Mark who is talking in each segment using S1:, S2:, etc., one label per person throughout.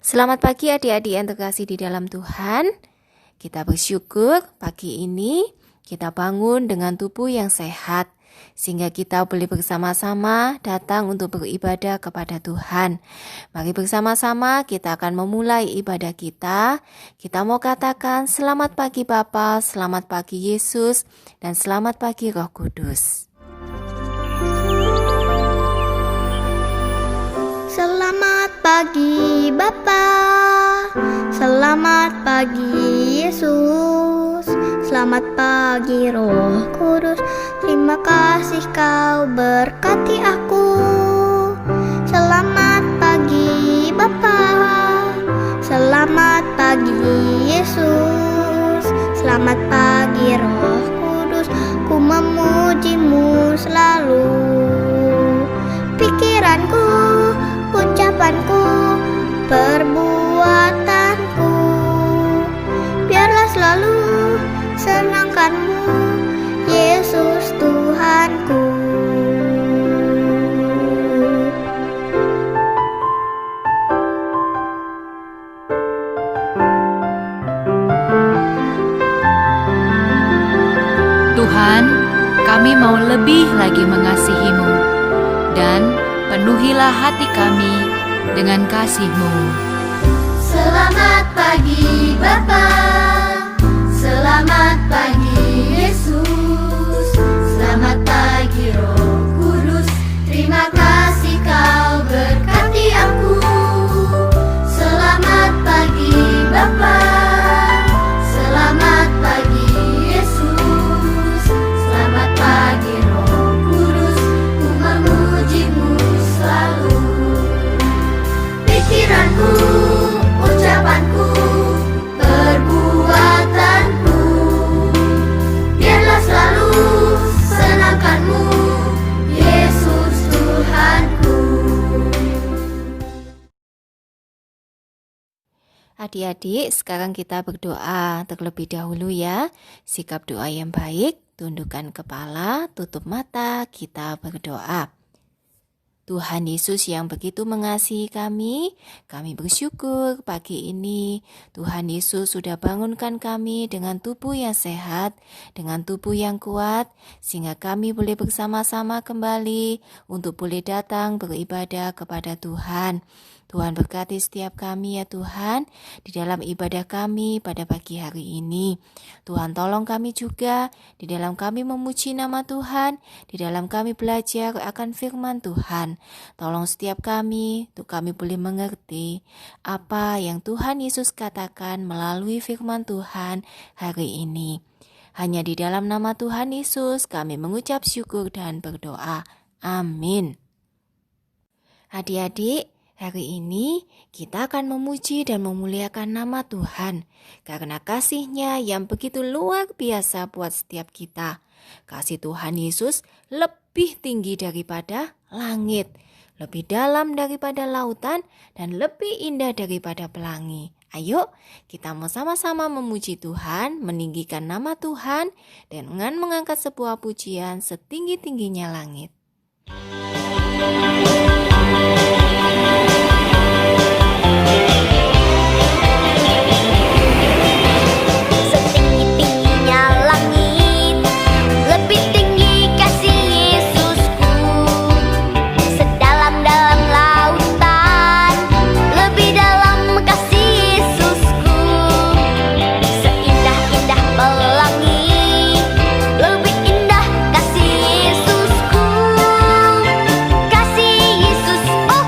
S1: Selamat pagi adik-adik yang terkasih di dalam Tuhan. Kita bersyukur pagi ini kita bangun dengan tubuh yang sehat, sehingga kita boleh bersama-sama datang untuk beribadah kepada Tuhan. Mari bersama-sama kita akan memulai ibadah kita. Kita mau katakan selamat pagi Bapa, selamat pagi Yesus, dan selamat pagi Roh Kudus.
S2: Selamat pagi Bapa, selamat pagi Yesus, selamat pagi Roh Kudus. Terima kasih kau berkati aku. Selamat pagi Bapa, selamat pagi Yesus, selamat pagi Roh Kudus. Ku memujimu selalu. Pikiranku, ucapanku, perbuatanku, biarlah selalu senangkanmu, Yesus Tuhanku.
S3: Tuhan, kami mau lebih lagi mengasihi-Mu, dan penuhilah hati kami dengan kasih-Mu.
S4: Selamat pagi Bapa, selamat pagi Yesus, selamat pagi Roh Kudus. Terima kasih kau berkati aku. Selamat pagi Bapa, selamat pagi Yesus, selamat pagi Roh Kudus. Ku memujimu selalu. Pikiranku, ucapanku, perbuatanku, biarlah selalu senangkanmu, Yesus Tuhanku.
S1: Adik-adik, sekarang kita berdoa terlebih dahulu ya. Sikap doa yang baik, tundukkan kepala, tutup mata, kita berdoa. Tuhan Yesus yang begitu mengasihi kami bersyukur pagi ini Tuhan Yesus sudah bangunkan kami dengan tubuh yang sehat, dengan tubuh yang kuat, sehingga kami boleh bersama-sama kembali untuk boleh datang beribadah kepada Tuhan. Tuhan berkati setiap kami ya Tuhan, di dalam ibadah kami pada pagi hari ini. Tuhan tolong kami juga, di dalam kami memuji nama Tuhan, di dalam kami belajar akan firman Tuhan. Tolong setiap kami, untuk kami boleh mengerti apa yang Tuhan Yesus katakan melalui firman Tuhan hari ini. Hanya di dalam nama Tuhan Yesus kami mengucap syukur dan berdoa. Amin. Adik-adik, hari ini kita akan memuji dan memuliakan nama Tuhan karena kasih-Nya yang begitu luar biasa buat setiap kita. Kasih Tuhan Yesus lebih tinggi daripada langit, lebih dalam daripada lautan, dan lebih indah daripada pelangi. Ayo, kita mau sama-sama memuji Tuhan, meninggikan nama Tuhan, dengan mengangkat sebuah pujian setinggi-tingginya langit.
S2: Setinggi-tingginya langit, lebih tinggi kasih Yesusku. Sedalam-dalam lautan, lebih dalam kasih Yesusku. Seindah-indah pelangi, lebih indah kasih Yesusku. Kasih Yesus, oh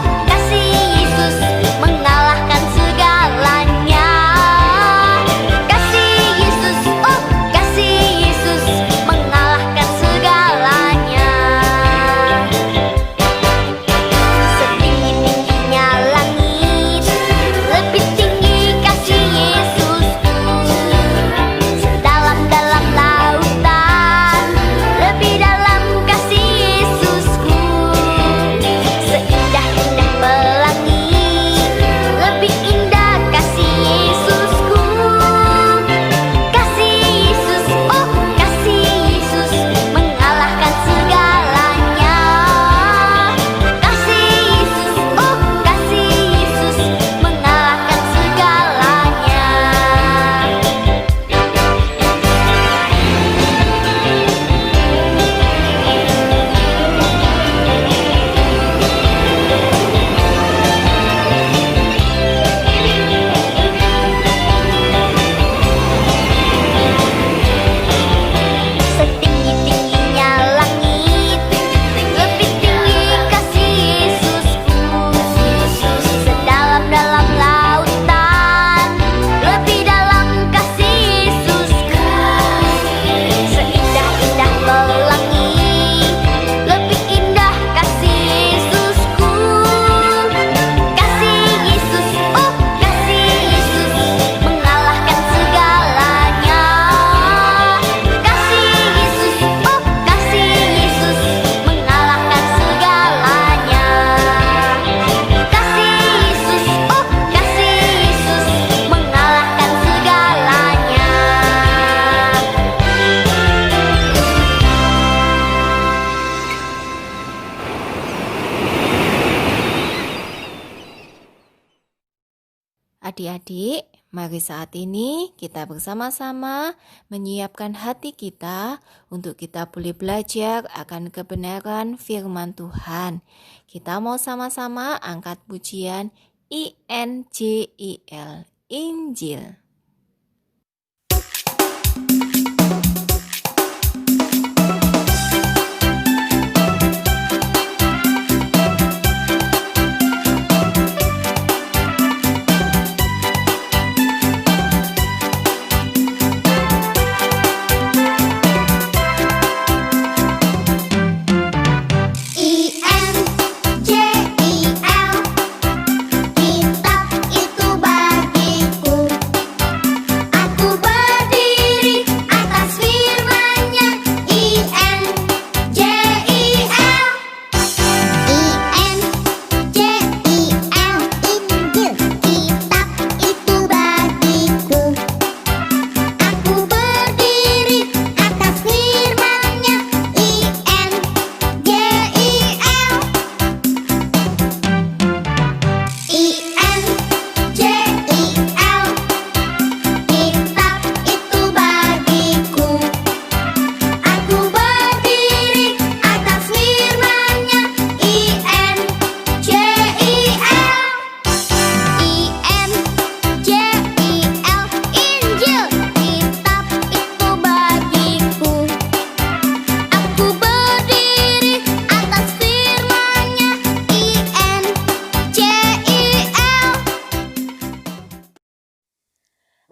S1: Adik-adik, mari saat ini kita bersama-sama menyiapkan hati kita untuk kita boleh belajar akan kebenaran firman Tuhan. Kita mau sama-sama angkat pujian INJIL, Injil.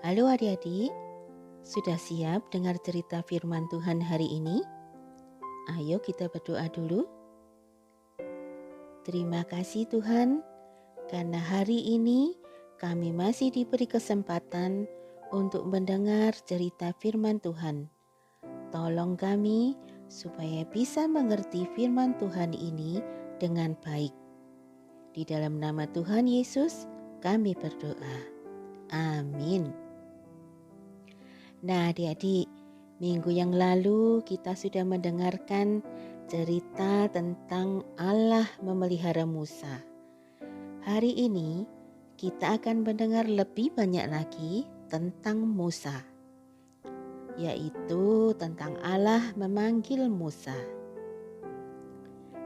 S5: Halo adik-adik, sudah siap dengar cerita firman Tuhan hari ini? Ayo kita berdoa dulu. Terima kasih Tuhan, karena hari ini kami masih diberi kesempatan untuk mendengar cerita firman Tuhan. Tolong kami supaya bisa mengerti firman Tuhan ini dengan baik. Di dalam nama Tuhan Yesus kami berdoa. Amin. Nah adik-adik, minggu yang lalu kita sudah mendengarkan cerita tentang Allah memelihara Musa. Hari ini kita akan mendengar lebih banyak lagi tentang Musa, yaitu tentang Allah memanggil Musa.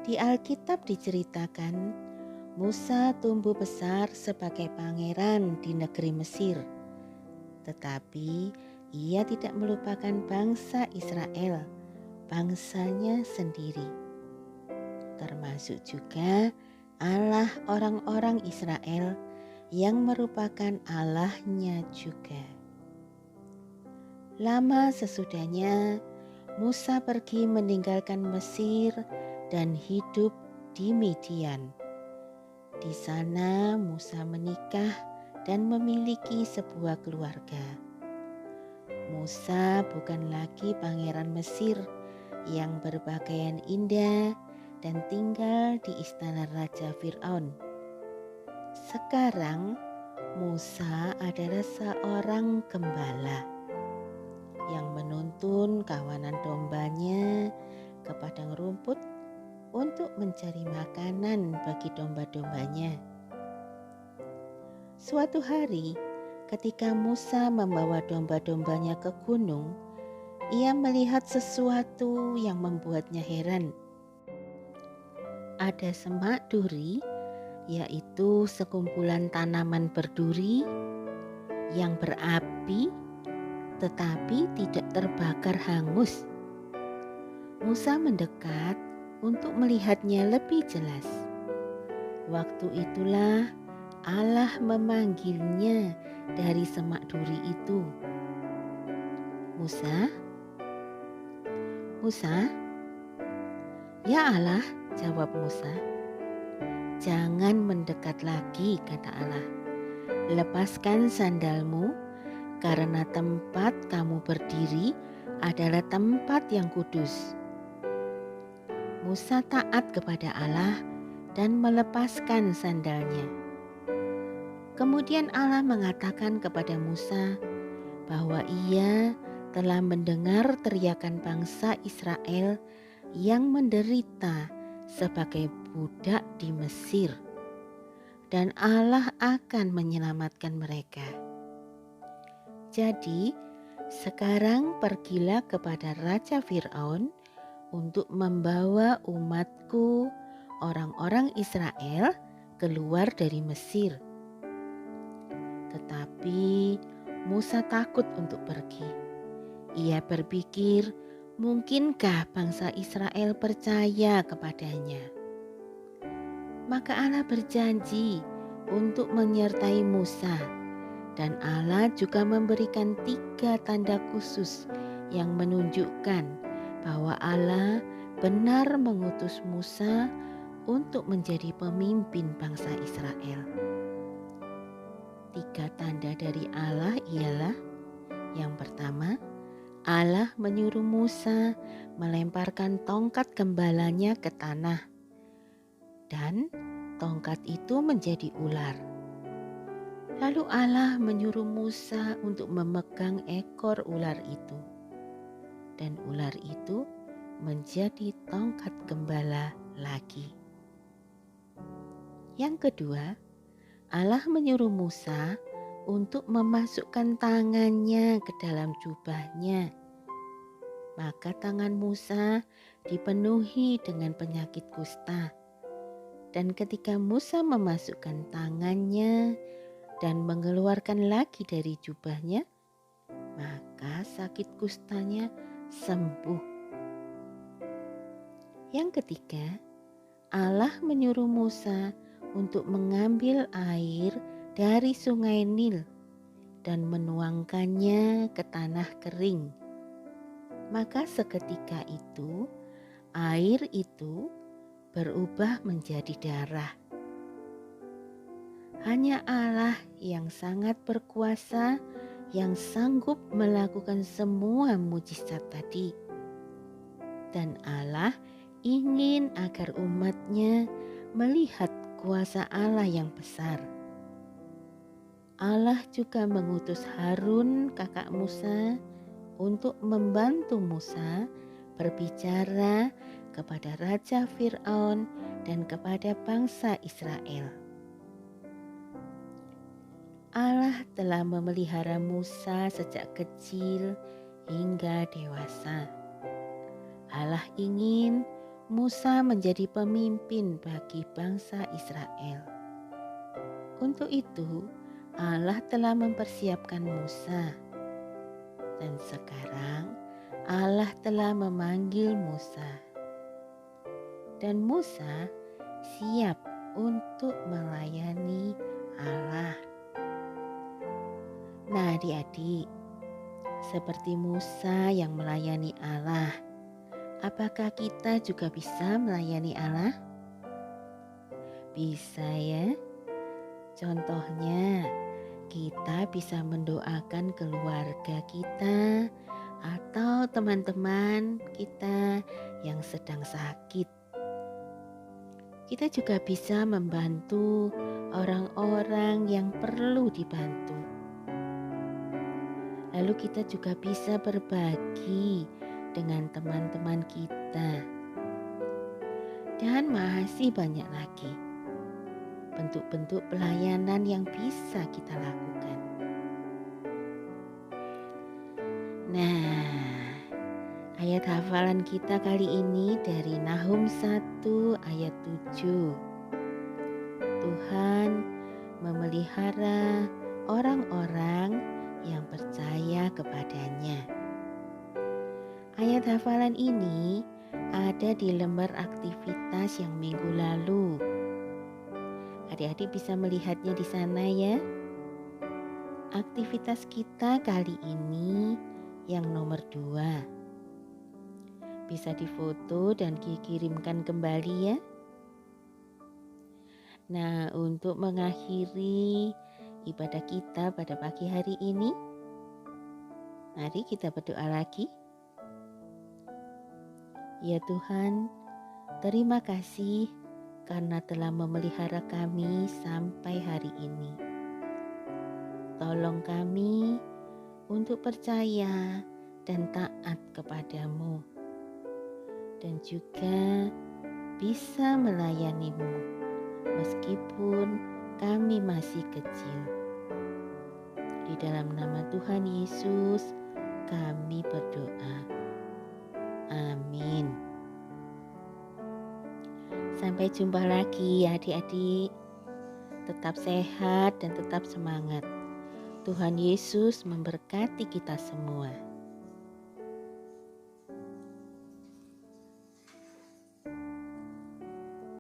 S5: Di Alkitab diceritakan Musa tumbuh besar sebagai pangeran di negeri Mesir, tetapi ia tidak melupakan bangsa Israel, bangsanya sendiri. Termasuk juga Allah orang-orang Israel yang merupakan Allahnya juga. Lama sesudahnya, Musa pergi meninggalkan Mesir dan hidup di Midian. Di sana Musa menikah dan memiliki sebuah keluarga. Musa bukan lagi pangeran Mesir yang berpakaian indah dan tinggal di istana Raja Fir'aun. Sekarang Musa adalah seorang gembala yang menuntun kawanan dombanya ke padang rumput untuk mencari makanan bagi domba-dombanya. Suatu hari, ketika Musa membawa domba-dombanya ke gunung, ia melihat sesuatu yang membuatnya heran. Ada semak duri, yaitu sekumpulan tanaman berduri yang berapi tetapi tidak terbakar hangus. Musa mendekat untuk melihatnya lebih jelas. Waktu itulah Allah memanggilnya dari semak duri itu. Musa, Musa. Ya Allah, jawab Musa. Jangan mendekat lagi, kata Allah. Lepaskan sandalmu, karena tempat kamu berdiri adalah tempat yang kudus. Musa taat kepada Allah dan melepaskan sandalnya. Kemudian Allah mengatakan kepada Musa bahwa ia telah mendengar teriakan bangsa Israel yang menderita sebagai budak di Mesir. dan Allah akan menyelamatkan mereka. Jadi, sekarang pergilah kepada Raja Firaun untuk membawa umatku, orang-orang Israel, keluar dari Mesir. Tetapi Musa takut untuk pergi. Ia berpikir, mungkinkah bangsa Israel percaya kepadanya? Maka Allah berjanji untuk menyertai Musa, dan Allah juga memberikan 3 tanda khusus yang menunjukkan bahwa Allah benar mengutus Musa untuk menjadi pemimpin bangsa Israel. 3 tanda dari Allah ialah: yang pertama, Allah menyuruh Musa melemparkan tongkat gembalanya ke tanah, dan tongkat itu menjadi ular. Lalu Allah menyuruh Musa untuk memegang ekor ular itu, dan ular itu menjadi tongkat gembala lagi. Yang kedua, Allah menyuruh Musa untuk memasukkan tangannya ke dalam jubahnya. Maka tangan Musa dipenuhi dengan penyakit kusta. Dan ketika Musa memasukkan tangannya dan mengeluarkan lagi dari jubahnya, maka sakit kustanya sembuh. Yang ketiga, Allah menyuruh Musa untuk mengambil air dari sungai Nil dan menuangkannya ke tanah kering. Maka seketika itu, air itu berubah menjadi darah. Hanya Allah yang sangat berkuasa yang sanggup melakukan semua mujizat tadi. Dan Allah ingin agar umatnya melihat kuasa Allah yang besar. Allah juga mengutus Harun, kakak Musa, untuk membantu Musa berbicara kepada Raja Firaun dan kepada bangsa Israel. Allah telah memelihara Musa sejak kecil hingga dewasa. Allah ingin Musa menjadi pemimpin bagi bangsa Israel. Untuk itu, Allah telah mempersiapkan Musa. Dan sekarang Allah telah memanggil Musa. Dan Musa siap untuk melayani Allah. Nah, adik-adik, seperti Musa yang melayani Allah, apakah kita juga bisa melayani Allah? Bisa ya. Contohnya, kita bisa mendoakan keluarga kita atau teman-teman kita yang sedang sakit. Kita juga bisa membantu orang-orang yang perlu dibantu. Lalu kita juga bisa berbagi dengan teman-teman kita. Dan masih banyak lagi bentuk-bentuk pelayanan yang bisa kita lakukan. Nah, ayat hafalan kita kali ini dari Nahum 1 ayat 7. Tuhan memelihara orang-orang yang percaya kepadanya. Ayat hafalan ini ada di lembar aktivitas yang minggu lalu. Adik-adik bisa melihatnya di sana ya. Aktivitas kita kali ini yang nomor 2. Bisa difoto dan dikirimkan kembali ya. Nah, untuk mengakhiri ibadah kita pada pagi hari ini, mari kita berdoa lagi. Ya Tuhan, terima kasih karena telah memelihara kami sampai hari ini. Tolong kami untuk percaya dan taat kepadamu, dan juga bisa melayanimu meskipun kami masih kecil. Di dalam nama Tuhan Yesus, kami berdoa. Amin. Sampai jumpa lagi ya adik-adik. Tetap sehat dan tetap semangat. Tuhan Yesus memberkati kita semua.